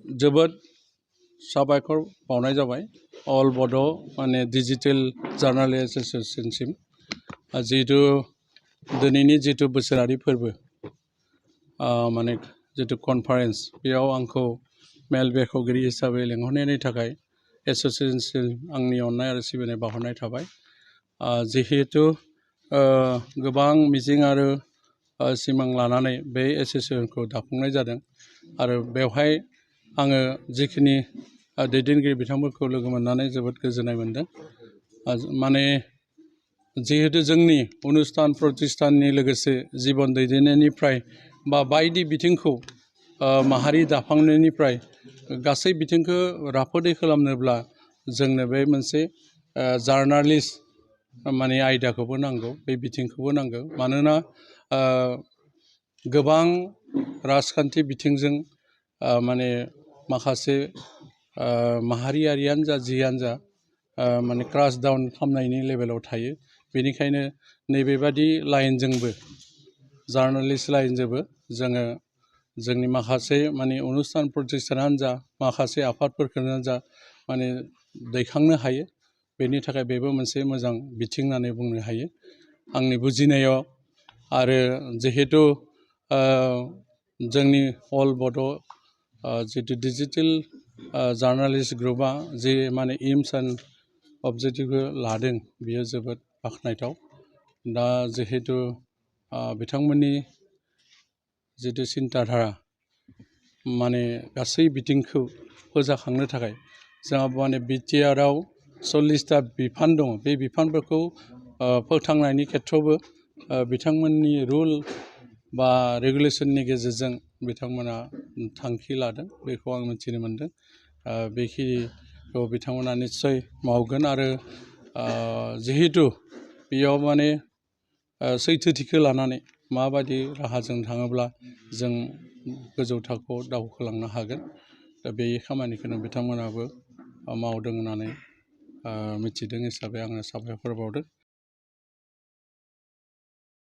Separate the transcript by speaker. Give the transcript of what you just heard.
Speaker 1: जोबोद साबायखर बावनाय जाबाय अल बड' माने डिजिटेल जार्नालिस्ट एस'सिएशनसिम जिहेतु दिनैनि जितु बोसोरारि फोरबो माने जितु कनफारेन्स बेयाव आंखौ मेल बेखेवगिरि हिसाबै लेंहरनायनि थाखाय एस'सिएशनसिम आंनि अननाय आरो सिबिनाय बावहरनाय थाबाय जिहेतु गोबां मिजिं आरो सिमां लानानै बे एस'सिएशनखौ दाफुंनाय जादों आरो बेवहाय आङो जिखिनि दैदेनगिरि बिथांमोनखौ लोगो मोननानै जोबोद गोजोननाय मोनदों माने जिहेतु जोंनि अनुस्थान प्रतिष्ठाननि लोगोसे जीवन दैदेननायनिफ्राय बा बायदि बिथिंखौ माहारि दाफांनायनिफ्राय गासै बिथिंखौ राफोदै खालामनोब्ला जोंनो बे मोनसे जार्नालिस्ट माने आयदाखौबो नांगौ बे बिथिंखौबो नांगौ मानोना गोबां राजखान्थि बिथिंजों माने माखासे माहारियारियानो जा जियानो जा माने क्रास डाउन खालामनायनि लेभेलाव थायो बेनिखायनो नैबेबादि लाइनजोंबो जार्नालिस्ट लाइनजोंबो जोङो जोंनि माखासे माने अनुस्थान प्रतिष्ठानानो जा माखासे आफादफोरखौनो जा माने दैखांनो हायो बेनि थाखाय बेबो मोनसे मोजां बिथिं होननानै बुंनो हायो आंनि बुजिनायाव आरो जिहेतु जोंनि अल बड' जितु डिजिटेल जार्नालिस्ट ग्रुपआ जे माने एम्स एन्ड अबजेक्टिभखौ लादों बियो जोबोद बाख्नायथाव दा जिहेतु बिथांमोननि जितु सिन्ताधारा माने गासै बिथिंखौ फोजाखांनो थाखाय जोंहा माने बिटिआरआव 40टा बिफान दङ बे बिफानफोरखौ फोथांनायनि खेथ्रआवबो बिथांमोननि रुल बा रेगुलेसननि गेजेरजों बिथांमोना थांखि लादों बेखौ आं मिथिनो मोनदों बेखिनिखौ बिथांमोना निस्सय मावगोन आरो जिहेतु बेयाव माने सैथोथिखौ लानानै माबायदि राहाजों थाङोब्ला जों गोजौ थाखोआव दावखोलांनो हागोन दा बे खामानिखौनो बिथांमोनाबो मावदों होननानै मिथिदों हिसाबै आङो साबायखर बावदों